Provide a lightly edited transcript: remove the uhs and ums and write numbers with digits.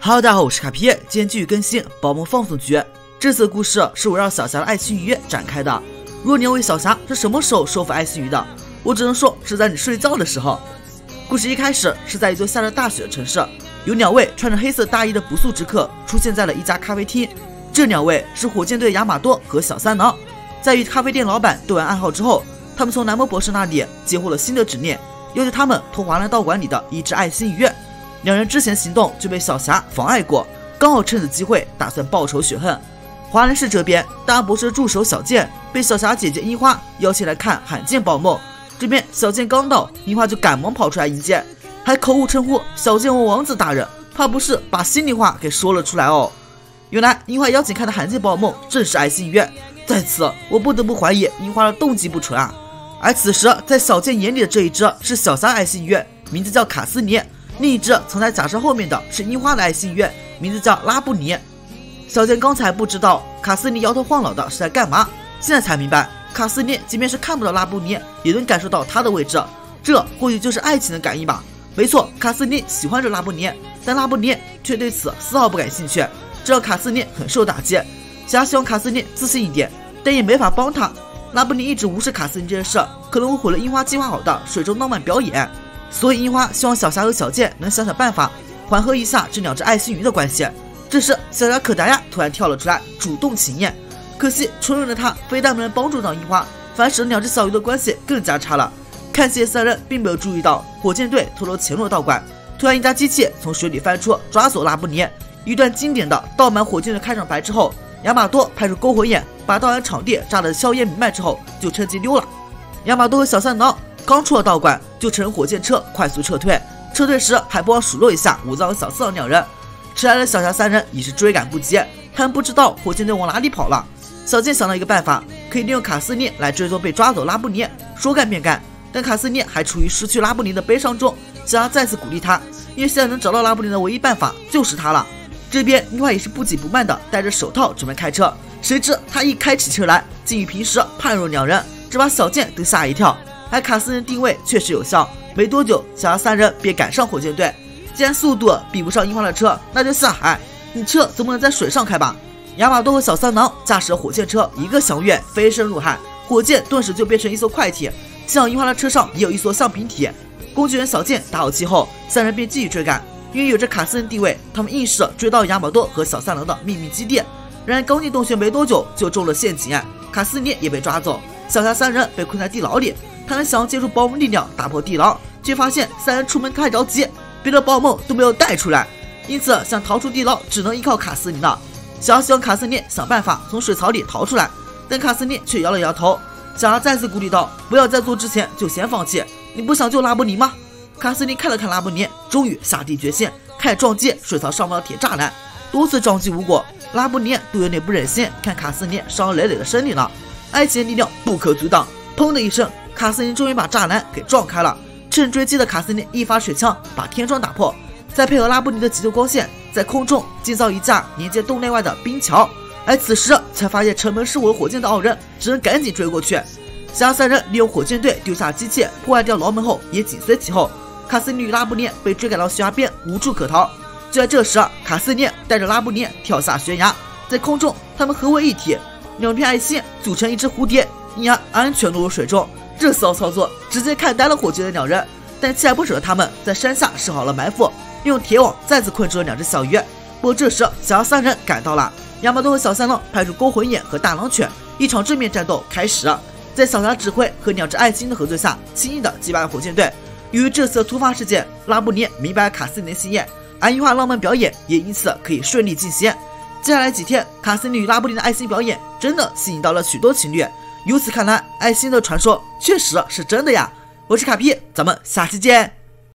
Hello， 大家好，我是卡皮，今天继续更新《宝梦放送局》。这次的故事是围绕小霞的爱情鱼展开的。如果你要问小霞是什么时候收服爱心鱼的，我只能说是在你睡觉的时候。故事一开始是在一座下着大雪的城市，有2位穿着黑色大衣的不速之客出现在了一家咖啡厅。这2位是火箭队亚马多和小三郎。在与咖啡店老板对完暗号之后，他们从南摩博士那里接获了新的指令，要求他们偷华兰道馆里的一只爱心鱼。2人之前行动就被小霞妨碍过，刚好趁此机会打算报仇雪恨。华兰市这边，大博士的助手小健被小霞姐姐樱花邀请来看罕见宝梦。这边小健刚到，樱花就赶忙跑出来迎接，还口误称呼小健为王子大人，怕不是把心里话给说了出来哦。原来樱花邀请看的罕见宝梦正是爱心鱼，在此我不得不怀疑樱花的动机不纯啊。而此时在小健眼里的这一只是小霞爱心鱼，名字叫卡斯尼。另一只藏在假山后面的是樱花的爱心鱼，名字叫拉布尼。小健刚才不知道卡斯尼摇头晃脑的是在干嘛，现在才明白卡斯尼即便是看不到拉布尼，也能感受到他的位置，这或许就是爱情的感应吧。没错，卡斯尼喜欢着拉布尼，但拉布尼却对此丝毫不感兴趣，这让卡斯尼很受打击。小霞希望卡斯尼自信一点，但也没法帮他。拉布尼一直无视卡斯尼这件事，可能会毁了樱花计划好的水中浪漫表演。所以樱花希望小霞和小健能想想办法缓和一下这2只爱心鱼的关系。这时小霞可达亚突然跳了出来，主动请砚。可惜纯人的他非但没能帮助到樱花，反而使得2只小鱼的关系更加差了。看戏的3人并没有注意到火箭队偷偷潜入了道馆，突然一架机器从水里翻出，抓走拉布尼。一段经典的倒满火箭队开场白之后，亚马多派出篝火眼把道馆场地炸得硝烟弥漫之后，就趁机溜了。亚马多和小三郎刚出了道馆，就乘火箭车快速撤退。撤退时还不忘数落一下武藏和小四郎2人。迟来的小霞3人已是追赶不及，他们不知道火箭队往哪里跑了。小健想到一个办法，可以利用卡斯尼来追踪被抓走拉布尼，说干便干。但卡斯尼还处于失去拉布尼的悲伤中，小霞再次鼓励他，因为现在能找到拉布尼的唯一办法就是他了。这边樱花也是不紧不慢的戴着手套准备开车，谁知他一开起车来，竟与平时判若两人，这把小健都吓一跳。而卡斯尼定位确实有效，没多久小霞3人便赶上火箭队。既然速度比不上樱花的车，那就下海，你车总不能在水上开吧。亚马多和小三郎驾驶火箭车一个翔跃飞身入海，火箭顿时就变成一艘快艇。幸好樱花的车上也有一艘橡皮艇。工具人小健打好气后，3人便继续追赶，因为有着卡斯尼地位，他们硬是追到亚马多和小三郎的秘密基地。然而刚进洞穴没多久就中了陷阱，卡斯尼也被抓走，小霞3人被困在地牢里。他们想要借助宝梦力量打破地牢，却发现3人出门太着急，别的宝梦都没有带出来，因此想逃出地牢只能依靠卡斯尼了。小霞希望卡斯尼想办法从水槽里逃出来，但卡斯尼却摇了摇头。小霞再次鼓励道：“不要在做之前就先放弃，你不想救拉布尼吗？”卡斯尼看了看拉布尼，终于下定决心，开始撞击水槽上方的铁栅栏。多次撞击无果，拉布尼都有点不忍心看卡斯尼伤痕累累的身体了。爱情的力量不可阻挡，砰的一声，卡斯尼终于把栅栏给撞开了。趁追击的卡斯尼一发水枪把天窗打破，再配合拉布尼的急救光线，在空中建造一架连接洞内外的冰桥。而此时才发现城门是我的火箭的傲人，只能赶紧追过去。小霞3人利用火箭队丢下机器破坏掉牢门后，也紧随其后。卡斯尼与拉布尼被追赶到悬崖边，无处可逃。就在这时，卡斯尼带着拉布尼跳下悬崖，在空中他们合为一体，2片爱心组成一只蝴蝶，一样安全落入水中。这骚操作直接看呆了火箭队2人，但锲而不舍的他们在山下设好了埋伏，利用铁网再次困住了2只小鱼。不过这时小霞3人赶到了，亚马多和小三郎派出勾魂眼和大狼犬，一场正面战斗开始。在小霞指挥和2只爱心的合作下，轻易的击败了火箭队。由于这次突发事件，拉布尼明白卡斯尼的心意，而樱花浪漫表演也因此可以顺利进行。接下来几天，卡斯尼与拉布尼的爱心表演真的吸引到了许多情侣。由此看来，爱心的传说确实是真的呀！我是卡皮，咱们下期见。